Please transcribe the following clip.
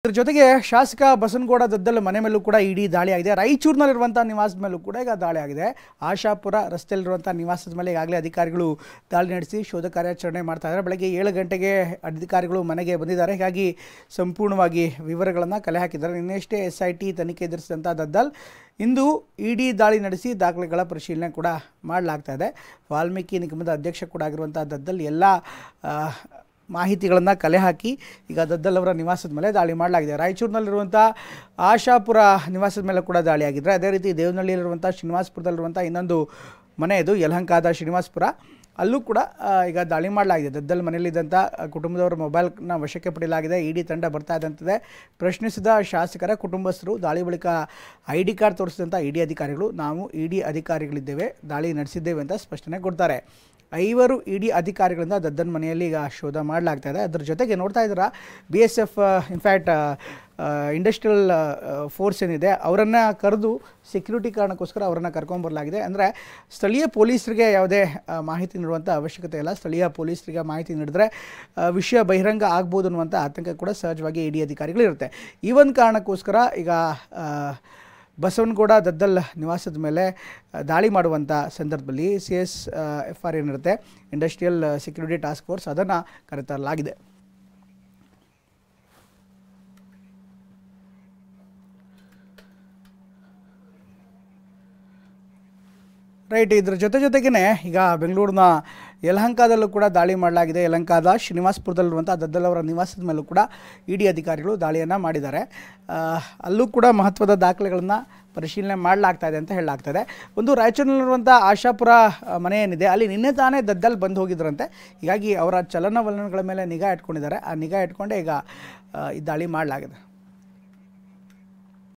ಇದರ ಜೊತೆಗೆ ಶಾಸಕ ಬಸನಗೌಡ ದದ್ದಲ್ ಮನೆ ಮೇಲೂ ಕೂಡ ಇಡಿ ದಾಳಿ ಆಗಿದೆ. ರಾಯಚೂರಿನಲ್ಲಿರುವಂಥ ನಿವಾಸದ ಮೇಲೂ ಕೂಡ ಈಗ ದಾಳಿ ಆಗಿದೆ. ಆಶಾಪುರ ರಸ್ತೆಯಲ್ಲಿರುವಂಥ ನಿವಾಸದ ಮೇಲೆ ಈಗಾಗಲೇ ಅಧಿಕಾರಿಗಳು ದಾಳಿ ನಡೆಸಿ ಶೋಧ ಕಾರ್ಯಾಚರಣೆ ಮಾಡ್ತಾ ಇದ್ದಾರೆ. ಬೆಳಗ್ಗೆ 7 ಗಂಟೆಗೆ ಅಧಿಕಾರಿಗಳು ಮನೆಗೆ ಬಂದಿದ್ದಾರೆ. ಹೀಗಾಗಿ ಸಂಪೂರ್ಣವಾಗಿ ವಿವರಗಳನ್ನು ಕಲೆ ಹಾಕಿದ್ದಾರೆ. ನಿನ್ನೆಷ್ಟೇ SIT ತನಿಖೆ ಎದುರಿಸಿದಂಥ ದದ್ದಲ್ ಇಂದು ಇಡಿ ದಾಳಿ ನಡೆಸಿ ದಾಖಲೆಗಳ ಪರಿಶೀಲನೆ ಕೂಡ ಮಾಡಲಾಗ್ತಾ ಇದೆ. ವಾಲ್ಮೀಕಿ ನಿಗಮದ ಅಧ್ಯಕ್ಷ ಕೂಡ ಆಗಿರುವಂಥ ದದ್ದಲ್ ಎಲ್ಲ ಮಾಹಿತಿಗಳನ್ನು ಕಲೆ ಹಾಕಿ ಈಗ ದದ್ದಲ್ ಅವರ ನಿವಾಸದ ಮೇಲೆ ದಾಳಿ ಮಾಡಲಾಗಿದೆ. ರಾಯಚೂರಿನಲ್ಲಿರುವಂಥ ಆಶಾಪುರ ನಿವಾಸದ ಮೇಲೆ ಕೂಡ ದಾಳಿ ಆಗಿದ್ದರೆ, ಅದೇ ರೀತಿ ದೇವನಹಳ್ಳಿಯಲ್ಲಿರುವಂಥ ಶ್ರೀನಿವಾಸಪುರದಲ್ಲಿರುವಂಥ ಇನ್ನೊಂದು ಮನೆ ಇದು ಯಲಹಂಕದ ಶ್ರೀನಿವಾಸಪುರ, ಅಲ್ಲೂ ಕೂಡ ಈಗ ದಾಳಿ ಮಾಡಲಾಗಿದೆ. ದದ್ದಲ್ ಮನೆಯಲ್ಲಿದ್ದಂಥ ಕುಟುಂಬದವರ ಮೊಬೈಲ್ನ ವಶಕ್ಕೆ ಪಡೆಯಲಾಗಿದೆ. ಇಡಿ ತಂಡ ಬರ್ತಾ ಇದ್ದಂಥದ್ದೇ ಪ್ರಶ್ನಿಸಿದ ಶಾಸಕರ ಕುಟುಂಬಸ್ಥರು ದಾಳಿ ಬಳಿಕ ID ಕಾರ್ಡ್ ತೋರಿಸಿದಂಥ ಇಡಿ ಅಧಿಕಾರಿಗಳು ನಾವು ಇಡಿ ಅಧಿಕಾರಿಗಳಿದ್ದೇವೆ, ದಾಳಿ ನಡೆಸಿದ್ದೇವೆ ಅಂತ ಸ್ಪಷ್ಟನೆ ಕೊಡ್ತಾರೆ. 5 ಇಡಿ ಅಧಿಕಾರಿಗಳಿಂದ ದದ್ದಲ್ ಮನೆಯಲ್ಲಿ ಈಗ ಶೋಧ ಮಾಡಲಾಗ್ತಾ ಇದೆ. ಅದರ ಜೊತೆಗೆ ನೋಡ್ತಾ ಇದ್ದೀರಾ BSF ಇನ್ಫ್ಯಾಕ್ಟ್ ಇಂಡಸ್ಟ್ರಿಯಲ್ ಫೋರ್ಸ್ ಏನಿದೆ ಅವರನ್ನು ಕರೆದು ಸೆಕ್ಯೂರಿಟಿ ಕಾರಣಕ್ಕೋಸ್ಕರ ಅವರನ್ನು ಕರ್ಕೊಂಬರಲಾಗಿದೆ. ಅಂದರೆ ಸ್ಥಳೀಯ ಪೊಲೀಸರಿಗೆ ಯಾವುದೇ ಮಾಹಿತಿ ನೀಡುವಂಥ ಅವಶ್ಯಕತೆ ಇಲ್ಲ. ಸ್ಥಳೀಯ ಪೊಲೀಸರಿಗೆ ಮಾಹಿತಿ ನೀಡಿದ್ರೆ ವಿಷಯ ಬಹಿರಂಗ ಆಗ್ಬೋದು ಅನ್ನುವಂಥ ಆತಂಕ ಕೂಡ ಸಹಜವಾಗಿ ಇಡಿ ಅಧಿಕಾರಿಗಳಿರುತ್ತೆ. ಈ ಒಂದು ಕಾರಣಕ್ಕೋಸ್ಕರ ಈಗ ಬಸವನಗೌಡ ದದ್ದಲ್ ನಿವಾಸದ ಮೇಲೆ ದಾಳಿ ಮಾಡುವಂಥ ಸಂದರ್ಭದಲ್ಲಿ CSFR ಏನಿರುತ್ತೆ, ಇಂಡಸ್ಟ್ರಿಯಲ್ ಸೆಕ್ಯೂರಿಟಿ ಟಾಸ್ಕ್ ಫೋರ್ಸ್, ಅದನ್ನು ಕರೆತರಲಾಗಿದೆ. ರೈಟ್. ಇದ್ರ ಜೊತೆಗೇ ಈಗ ಬೆಂಗಳೂರಿನ ಯಲಹಂಕದಲ್ಲೂ ಕೂಡ ದಾಳಿ ಮಾಡಲಾಗಿದೆ. ಯಲಹಂಕದ ಶ್ರೀನಿವಾಸಪುರದಲ್ಲಿರುವಂಥ ದದ್ದಲ್ ಅವರ ನಿವಾಸದ ಮೇಲೂ ಕೂಡ ಇಡಿ ಅಧಿಕಾರಿಗಳು ದಾಳಿಯನ್ನು ಮಾಡಿದ್ದಾರೆ. ಅಲ್ಲೂ ಕೂಡ ಮಹತ್ವದ ದಾಖಲೆಗಳನ್ನು ಪರಿಶೀಲನೆ ಮಾಡಲಾಗ್ತಾ ಇದೆ ಅಂತ ಹೇಳಲಾಗ್ತದೆ. ಒಂದು ರಾಯಚೂರಿನಲ್ಲಿರುವಂಥ ಆಶಾಪುರ ಮನೆ ಏನಿದೆ ಅಲ್ಲಿ ನಿನ್ನೆ ತಾನೇ ದದ್ದಲ್ ಬಂದು ಹೋಗಿದ್ರಂತೆ. ಹೀಗಾಗಿ ಅವರ ಚಲನವಲನಗಳ ಮೇಲೆ ನಿಗಾ ಇಟ್ಕೊಂಡಿದ್ದಾರೆ. ಆ ನಿಗಾ ಇಟ್ಕೊಂಡೇ ಈಗ ಈ ದಾಳಿ ಮಾಡಲಾಗಿದೆ.